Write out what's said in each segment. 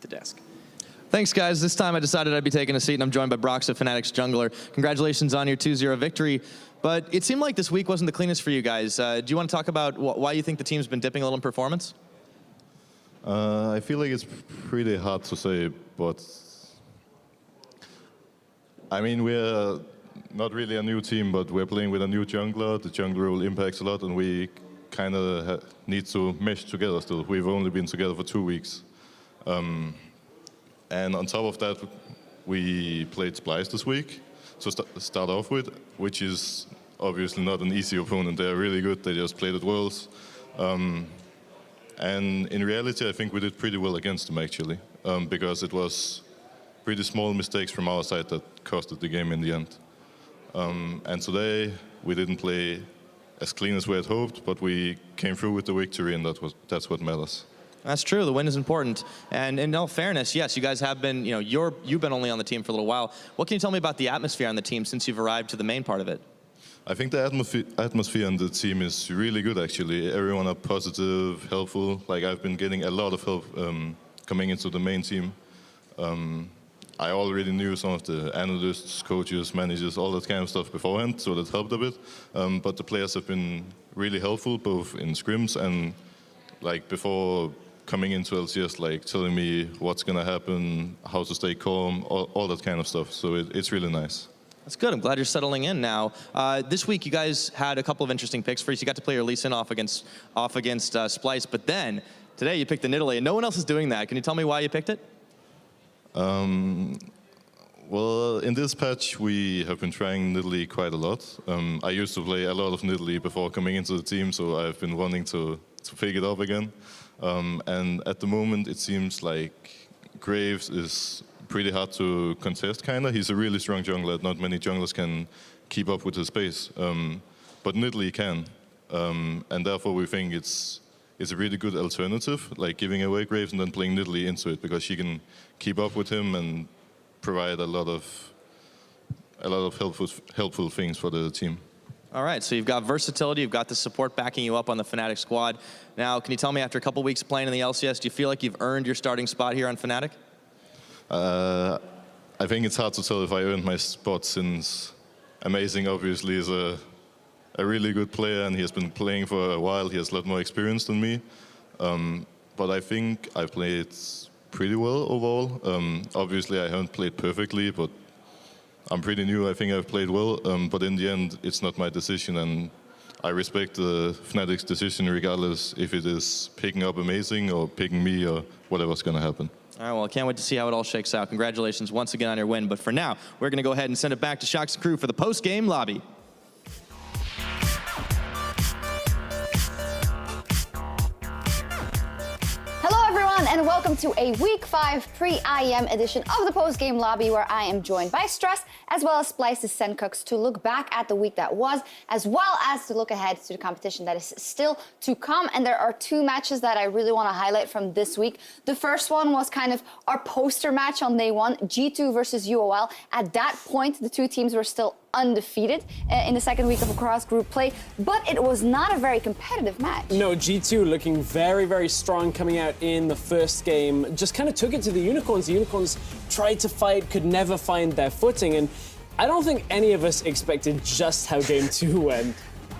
the desk. Thanks, guys. This time I decided I'd be taking a seat, and I'm joined by Brox of Fnatic's jungler. Congratulations on your 2-0 victory. But it seemed like this week wasn't the cleanest for you guys. Do you want to talk about why you think the team's been dipping a little in performance? I feel like it's pretty hard to say, but I mean, we're not really a new team, but we're playing with a new jungler. The jungler role impacts a lot, and we kind of need to mesh together still. We've only been together for 2 weeks. And on top of that, we played Splice this week to start off with, which is obviously not an easy opponent. They're really good. They just played at Worlds. And in reality, I think we did pretty well against them, actually, because it was pretty small mistakes from our side that costed the game in the end. And today, we didn't play as clean as we had hoped, but we came through with the victory, and that's what matters. That's true. The win is important. And in all fairness, yes, you guys have been, you've been only on the team for a little while. What can you tell me about the atmosphere on the team since you've arrived to the main part of it? I think the atmosphere on the team is really good, actually. Everyone are positive, helpful. Like, I've been getting a lot of help coming into the main team. I already knew some of the analysts, coaches, managers, all that kind of stuff beforehand, so that helped a bit. But the players have been really helpful, both in scrims and like before coming into LCS, like telling me what's going to happen, how to stay calm, all that kind of stuff. So it's really nice. That's good. I'm glad you're settling in now. This week, you guys had a couple of interesting picks. First, you got to play your Lee Sin off against Splice, but then today you picked the Nidalee, and no one else is doing that. Can you tell me why you picked it? Well, in this patch, we have been trying Nidalee quite a lot. I used to play a lot of Nidalee before coming into the team, so I've been wanting to pick it up again. And at the moment, it seems like Graves is pretty hard to contest, kind of. He's a really strong jungler. Not many junglers can keep up with his pace. But Nidalee can. And therefore, we think it's a really good alternative, like giving away Graves and then playing Nidalee into it, because she can keep up with him and provide a lot of helpful things for the team. All right, so you've got versatility, you've got the support backing you up on the Fnatic squad. Now, can you tell me, after a couple weeks playing in the LCS, do you feel like you've earned your starting spot here on Fnatic? I think it's hard to tell if I earned my spot, since Amazing obviously is a really good player, and he has been playing for a while. He has a lot more experience than me. But I think I've played pretty well overall. Obviously, I haven't played perfectly, but I'm pretty new. I think I've played well, but in the end, it's not my decision, and I respect the Fnatic's decision regardless if it is picking up Amazing or picking me or whatever's going to happen. All right, well, I can't wait to see how it all shakes out. Congratulations once again on your win, but for now, we're going to go ahead and send it back to Shock's crew for the post-game lobby. And welcome to a Week 5 pre-IEM edition of the post-game lobby, where I am joined by Stress as well as Splice's Sencux to look back at the week that was, as well as to look ahead to the competition that is still to come. And there are 2 matches that I really want to highlight from this week. The first one was kind of our poster match on day 1, G2 versus UOL. At that point, the 2 teams were still undefeated in the second week of a cross-group play, but it was not a very competitive match. No, G2 looking very, very strong coming out in the first game. Just kind of took it to the Unicorns. The Unicorns tried to fight, could never find their footing, and I don't think any of us expected just how game 2 went.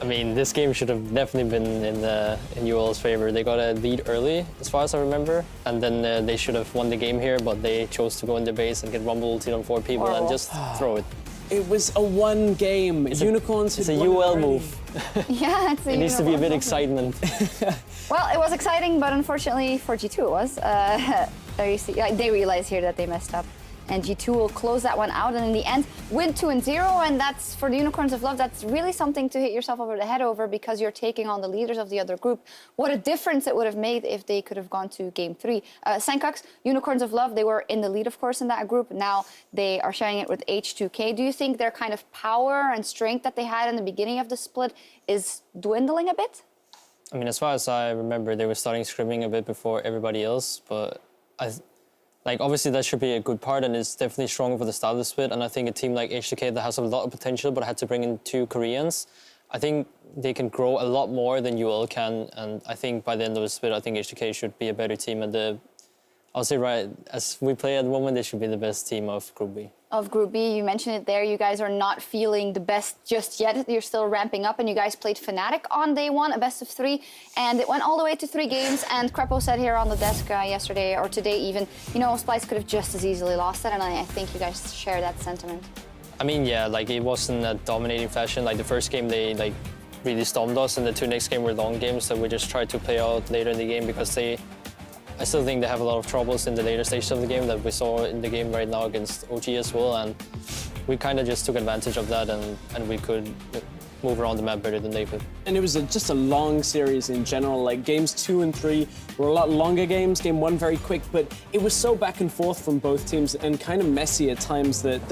I mean, this game should have definitely been in UOL's favor. They got a lead early, as far as I remember, and then they should have won the game here, but they chose to go in their base and get rumble ulted on 4 people and just throw it. It was a 1 game. Unicorns. It's a UL move. Yeah, it's a It needs to be a bit excitement. Well, it was exciting, but unfortunately for G2 it was. There you see, they realize here that they messed up. And G2 will close that one out, and in the end, win 2-0, and that's, for the Unicorns of Love, that's really something to hit yourself over the head over, because you're taking on the leaders of the other group. What a difference it would have made if they could have gone to game 3. Sencux, Unicorns of Love, they were in the lead, of course, in that group. Now they are sharing it with H2K. Do you think their kind of power and strength that they had in the beginning of the split is dwindling a bit? I mean, as far as I remember, they were starting scrimming a bit before everybody else, but obviously that should be a good part, and it's definitely stronger for the start of the split. And I think a team like H2K that has a lot of potential but had to bring in 2 Koreans, I think they can grow a lot more than UL can. And I think by the end of the split, I think H2K should be a better team. And I'll say as we play at the moment, they should be the best team of Group B. Of Group B, you mentioned it there. You guys are not feeling the best just yet. You're still ramping up, and you guys played Fnatic on day one, a best of 3, and it went all the way to 3 games. And Crepo said here on the desk yesterday, or today even, Splyce could have just as easily lost it, and I think you guys share that sentiment. I mean, yeah, like it wasn't a dominating fashion. Like the first game, they really stomped us, and the 2 next game were long games that we just tried to play out later in the game because I still think they have a lot of troubles in the later stages of the game that we saw in the game right now against OG as well, and we kind of just took advantage of that, and we could move around the map better than they could. And it was just a long series in general. Like games 2 and 3 were a lot longer games. Game 1 very quick, but it was so back and forth from both teams and kind of messy at times that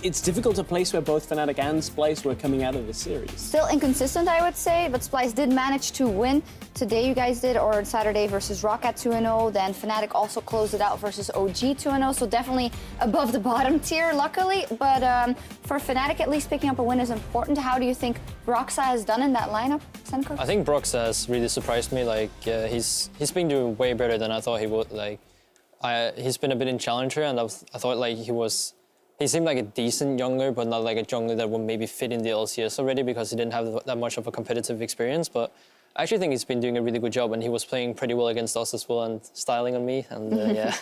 it's difficult to place where both Fnatic and Splyce were coming out of the series. Still inconsistent, I would say, but Splyce did manage to win. Today you guys did, or Saturday versus Rocket 2-0. Then Fnatic also closed it out versus OG 2-0. So definitely above the bottom tier, luckily. But for Fnatic, at least picking up a win is important. How do you think Broxa has done in that lineup, Senko? I think Broxa has really surprised me. Like he's been doing way better than I thought he would. Like he's been a bit in Challenger, and I thought like he seemed like a decent jungler, but not like a jungler that would maybe fit in the LCS already because he didn't have that much of a competitive experience. But I actually think he's been doing a really good job, and he was playing pretty well against us as well and styling on me. And yeah,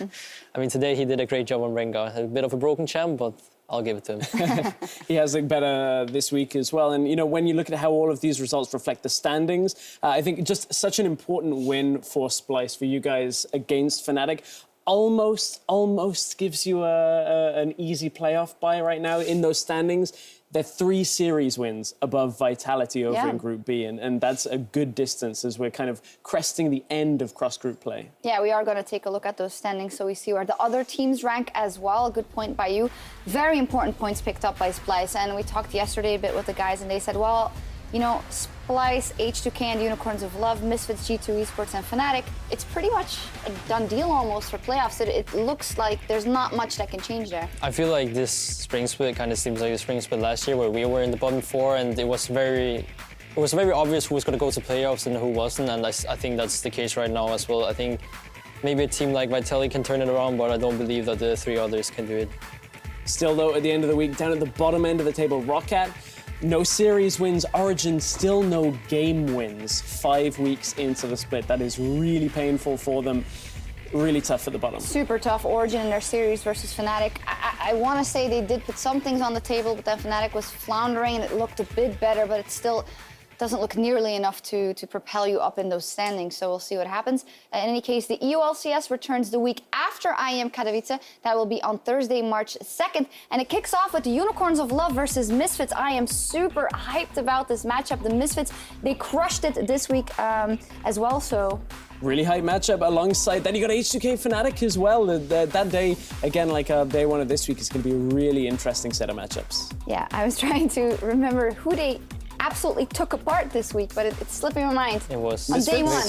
I mean, today he did a great job on Rengar. A bit of a broken champ, but I'll give it to him. He has looked better this week as well. And, when you look at how all of these results reflect the standings, I think just such an important win for Splyce, for you guys against Fnatic. Almost gives you an easy playoff bye right now in those standings. They're 3 series wins above Vitality over in Group B, and that's a good distance as we're kind of cresting the end of cross-group play. Yeah, we are going to take a look at those standings so we see where the other teams rank as well. A good point by you. Very important points picked up by Splyce, and we talked yesterday a bit with the guys, and they said, well, Splyce, H2K and Unicorns of Love, Misfits, G2 Esports and Fnatic, it's pretty much a done deal almost for playoffs. It looks like there's not much that can change there. I feel like this spring split kind of seems like the spring split last year where we were in the bottom 4 and it was very obvious who was going to go to playoffs and who wasn't, and I think that's the case right now as well. I think maybe a team like Vitality can turn it around, but I don't believe that the 3 others can do it. Still though, at the end of the week, down at the bottom end of the table, Rocket, no series wins. Origen, still no game wins 5 weeks into the split. That is really painful for them. Really tough at the bottom. Super tough. Origen in their series versus Fnatic. I want to say they did put some things on the table, but then Fnatic was floundering and it looked a bit better, but it still doesn't look nearly enough to propel you up in those standings, so we'll see what happens. In any case, the EU LCS returns the week after IEM Katowice. That will be on Thursday, March 2nd, and it kicks off with the Unicorns of Love versus Misfits. I am super hyped about this matchup. The Misfits, they crushed it this week as well, so... Really hype matchup. Alongside that, you got H2K Fnatic as well. That day, again, like day one of this week, is going to be a really interesting set of matchups. Yeah, I was trying to remember who they absolutely took apart this week, but it's slipping my mind. It was on day one.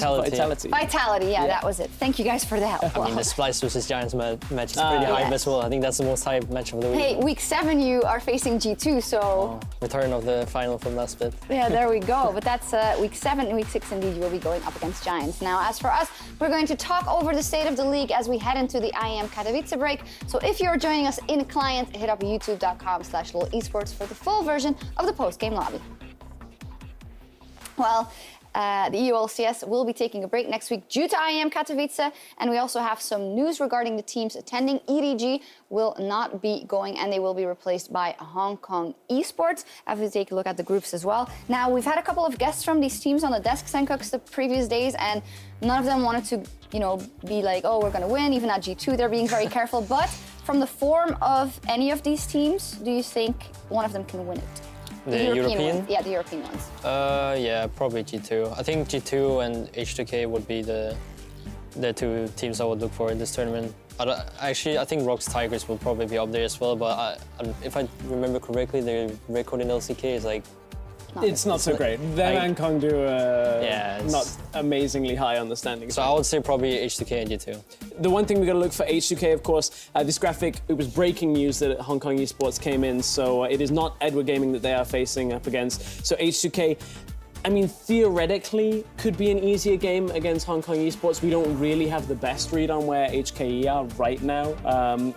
Vitality, yeah, that was it. Thank you guys for that. I mean, the Splyce versus Giants match is pretty hype as well. I think that's the most hype match of the week. Hey, week 7 you are facing G2, so... return of the final from last bit. Yeah, there we go. But that's week 7 and week 6 indeed you will be going up against Giants. Now, as for us, we're going to talk over the state of the league as we head into the IEM Katowice break. So if you're joining us in client, hit up youtube.com/LolEsports for the full version of the post-game lobby. Well, the EU LCS will be taking a break next week due to IEM Katowice, and we also have some news regarding the teams attending. EDG will not be going, and they will be replaced by Hong Kong Esports. I have to take a look at the groups as well. Now, we've had a couple of guests from these teams on the desk, Senkooks, the previous days, and none of them wanted to, be like, oh, we're going to win. Even at G2, they're being very careful. But from the form of any of these teams, do you think one of them can win it? The European ones. Yeah, the European ones. Yeah, probably G2. I think G2 and H2K would be the 2 teams I would look for in this tournament. I think Rock's Tigers will probably be up there as well, but if I remember correctly, their record in LCK is like... It's not so great. Them and Kongdu are not amazingly high on the standings. So I would say probably H2K and G2. The one thing we've got to look for H2K, of course, this graphic, it was breaking news that Hong Kong Esports came in, so it is not Edward Gaming that they are facing up against. So H2K, I mean, theoretically, could be an easier game against Hong Kong esports. We don't really have the best read on where HKE are right now.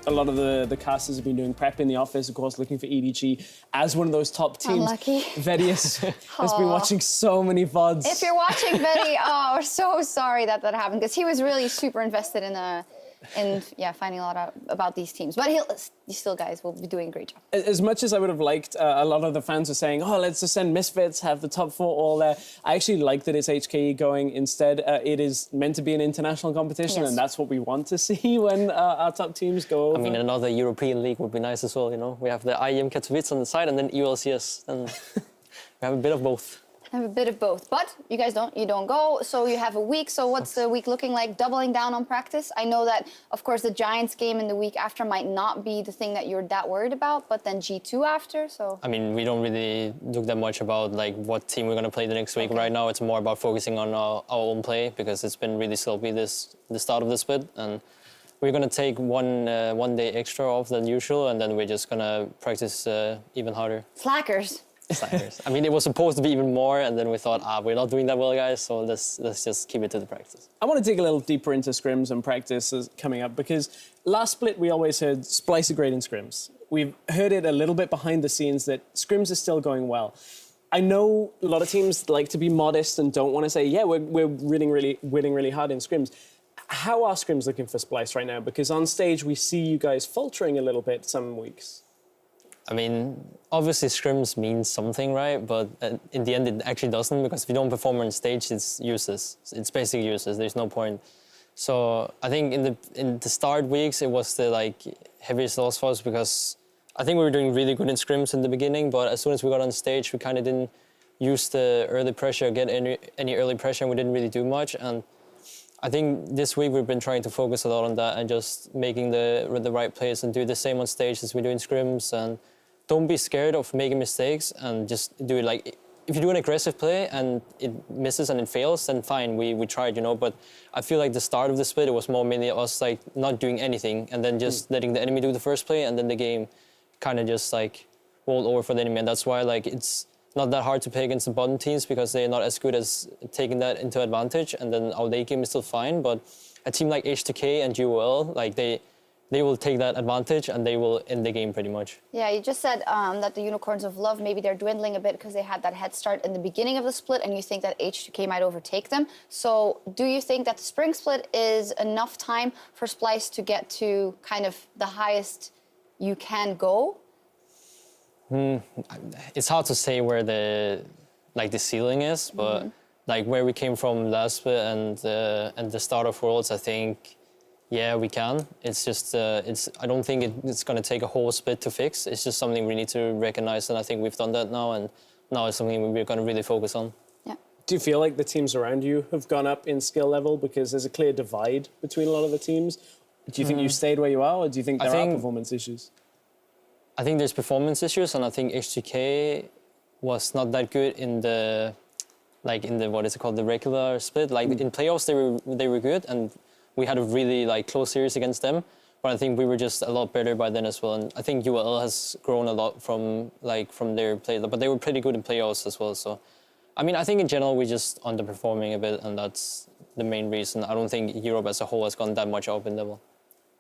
A lot of the casters have been doing prep in the office, of course, looking for EDG as one of those top teams. Unlucky. VODS has been watching so many VODs. If you're watching, Betty, oh, we're so sorry that happened, because he was really super invested in finding a lot out about these teams. But you still, guys, will be doing a great job. As much as I would have liked, a lot of the fans are saying, oh, let's just send Misfits, have the top 4 all there. I actually like that it's HKE going instead. It is meant to be an international competition, and that's what we want to see when our top teams go over. I mean, another European league would be nice as well, you know? We have the IEM Katowice on the side and then EULCS, and we have a bit of both. Have a bit of both, but you guys don't go, so you have a week. So what's the week looking like? Doubling down on practice. I know that, of course, the Giants game in the week after might not be the thing that you're that worried about, but then G2 after, so. I mean, we don't really look that much about like what team we're gonna play the next week. Right now, it's more about focusing on our own play, because it's been really sloppy the start of the split, and we're gonna take one day extra off than usual, and then we're just gonna practice even harder. Slackers. I mean, it was supposed to be even more, and then we thought, we're not doing that well, guys, so let's just keep it to the practice. I want to dig a little deeper into scrims and practices coming up, because last split we always heard Splice are great in scrims. We've heard it a little bit behind the scenes that scrims are still going well. I know a lot of teams like to be modest and don't want to say, yeah, we're winning really hard in scrims. How are scrims looking for Splice right now? Because on stage we see you guys faltering a little bit some weeks. I mean, obviously scrims means something, right? But in the end, it actually doesn't, because if you don't perform on stage, it's useless. It's basically useless. There's no point. So I think in the start weeks, it was the heaviest loss for us, because I think we were doing really good in scrims in the beginning, but as soon as we got on stage, we kind of didn't use the early pressure, get any early pressure, and we didn't really do much. And I think this week we've been trying to focus a lot on that and just making the right plays and do the same on stage as we do in scrims, and don't be scared of making mistakes, and just do it. Like, if you do an aggressive play and it misses and it fails, then fine, we tried, you know. But I feel like the start of the split, it was more mainly us not doing anything and then just letting the enemy do the first play, and then the game kind of just rolled over for the enemy. And that's why it's not that hard to play against the bottom teams, because they're not as good as taking that into advantage, and then our late game is still fine. But a team like H2K and UOL, they will take that advantage and they will end the game pretty much. Yeah, you just said that the Unicorns of Love, maybe they're dwindling a bit because they had that head start in the beginning of the split, and you think that H2K might overtake them. So do you think that the spring split is enough time for Splice to get to kind of the highest you can go? It's hard to say where the ceiling is, but where we came from last split and the start of Worlds, I think, yeah, we can. It's just, I don't think it's going to take a whole split to fix. It's just something we need to recognize, and I think we've done that now, and now it's something we're going to really focus on. Yeah. Do you feel like the teams around you have gone up in skill level because there's a clear divide between a lot of the teams? Do you think you stayed where you are, or do you think there are performance issues? I think there's performance issues, and I think H2K was not that good in the what is it called, the regular split. In playoffs, they were good, and we had a really close series against them, but I think we were just a lot better by then as well. And I think UL has grown a lot from their play, but they were pretty good in playoffs as well. So, I mean, I think in general we're just underperforming a bit, and that's the main reason. I don't think Europe as a whole has gone that much up in level.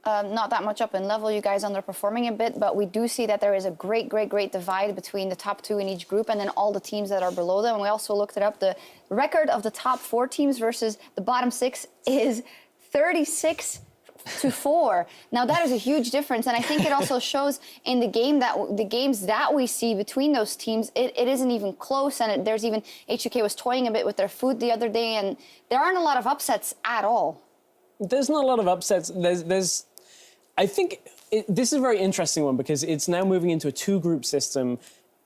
Not that much up in level, you guys underperforming a bit, but we do see that there is a great divide between the top 2 in each group and then all the teams that are below them. And we also looked it up. The record of the top 4 teams versus the bottom 6 is 36-4. Now that is a huge difference, and I think it also shows in the games that we see between those teams, it isn't even close, and there's even H2K was toying a bit with their food the other day, and there aren't a lot of upsets at all. There's not a lot of upsets. I think this is a very interesting one, because it's now moving into a 2-group system.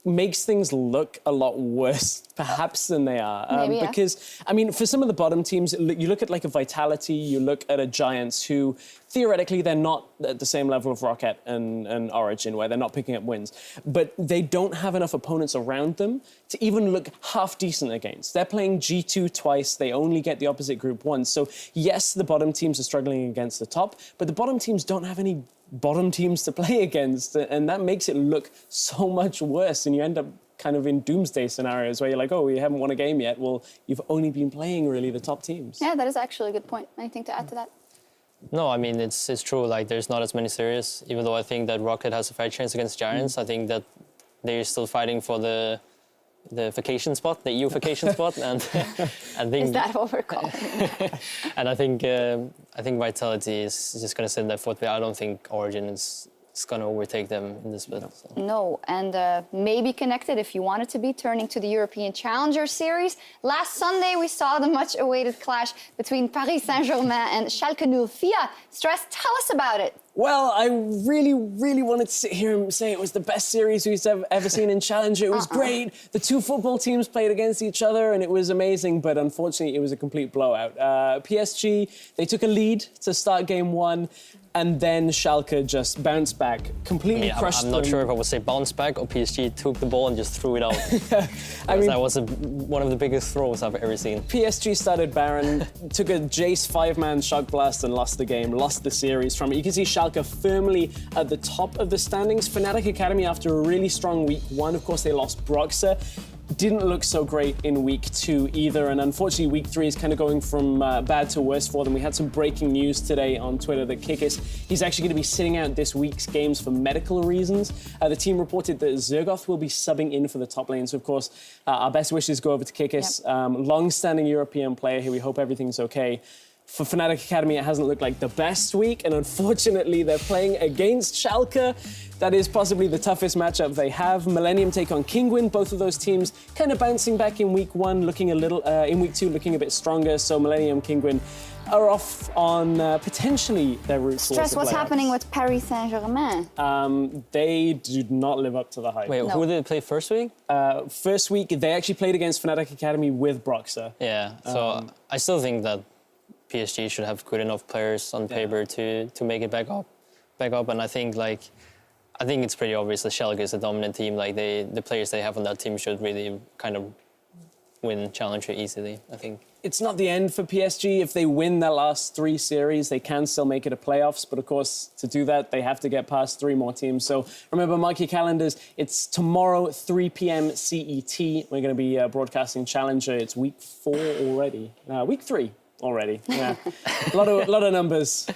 Makes things look a lot worse, perhaps, than they are. Maybe, yeah. Because, I mean, for some of the bottom teams, you look at a Vitality, you look at a Giants, who theoretically they're not at the same level of Rocket and Origin, where they're not picking up wins. But they don't have enough opponents around them to even look half decent against. They're playing G2 twice, they only get the opposite group once. So yes, the bottom teams are struggling against the top, but the bottom teams don't have any bottom teams to play against, and that makes it look so much worse, and you end up kind of in doomsday scenarios where you're like, oh, we haven't won a game yet. Well, you've only been playing really the top teams. Yeah, that is actually a good point. Anything to add to that? No, I mean, it's true. Like, there's not as many series. Even though I think that Rocket has a fair chance against Giants, I think that they're still fighting for the vacation spot, the EU vacation spot, and I think Is that what we're calling it? and I think Vitality is just going to sit in their foot. But I don't think Origen is going to overtake them in this bit. So. No, and maybe connected if you wanted to be, turning to the European Challenger Series. Last Sunday, we saw the much-awaited clash between Paris Saint-Germain and Schalke 04. Stress, tell us about it. Well, I really, really wanted to sit here and say it was the best series we've ever seen in Challenger. It was great. The two football teams played against each other, and it was amazing, but unfortunately, it was a complete blowout. PSG, they took a lead to start game one, and then Schalke just bounced back, completely crushed them. I'm not sure if I would say bounce back or PSG took the ball and just threw it out. I mean, that was one of the biggest throws I've ever seen. PSG started Baron, took a Jace 5-man shock blast and lost the game, lost the series from it. You can see Schalke firmly at the top of the standings. Fnatic Academy, after a really strong week one, of course, they lost Broxer. Didn't look so great in week two either, and unfortunately week three is kind of going from bad to worse for them. We had some breaking news today on Twitter that Kikis, he's actually going to be sitting out this week's games for medical reasons. The team reported that Zergoth will be subbing in for the top lane, so of course our best wishes go over to Kikis, long-standing European player here. We hope everything's okay. For Fnatic Academy, it hasn't looked like the best week, and unfortunately, they're playing against Schalke. That is possibly the toughest matchup they have. Millennium take on Kinguin. Both of those teams kind of bouncing back in week one, looking a little, in week two, looking a bit stronger. So Millennium, Kinguin are off on potentially their route towards the Stress, what's playoffs. happening with Paris Saint-Germain? They do not live up to the hype. Wait, No. who did they play first week? First week, they actually played against Fnatic Academy with Broxer. Yeah, so I still think that PSG should have good enough players on paper to make it back up, and I think it's pretty obvious that Schalke is a dominant team. Like the players they have on that team should really kind of win Challenger easily, I think. It's not the end for PSG. If they win their last three series, they can still make it to playoffs. But of course, to do that, they have to get past three more teams. So remember, mark your calendars. It's tomorrow, 3 p.m. CET. We're going to be broadcasting Challenger. It's week 4 already. Week 3 already. Yeah, a lot of numbers.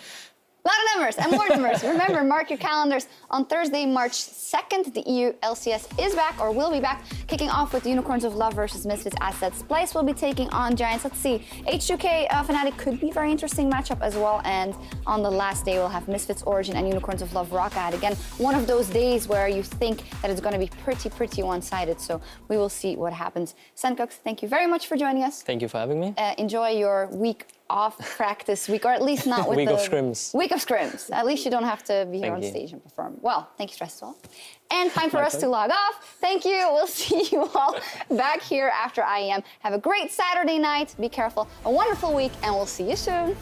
A lot of numbers and more numbers. Remember, mark your calendars. On Thursday, March 2nd, the EU LCS is back, or will be back, kicking off with Unicorns of Love versus Misfits Assets. Splice will be taking on Giants. Let's see. H2K Fnatic could be a very interesting matchup as well. And on the last day, we'll have Misfits Origen and Unicorns of Love rock at. Again, one of those days where you think that it's going to be pretty one-sided. So we will see what happens. Senkox, thank you very much for joining us. Thank you for having me. Enjoy your week off practice week, or at least not with Week the of scrims. Week of scrims. At least you don't have to be here on stage and perform. Well, thank you, Stress, as well. And time for us to log off. Thank you. We'll see you all back here after IEM. Have a great Saturday night. Be careful. A wonderful week, and we'll see you soon.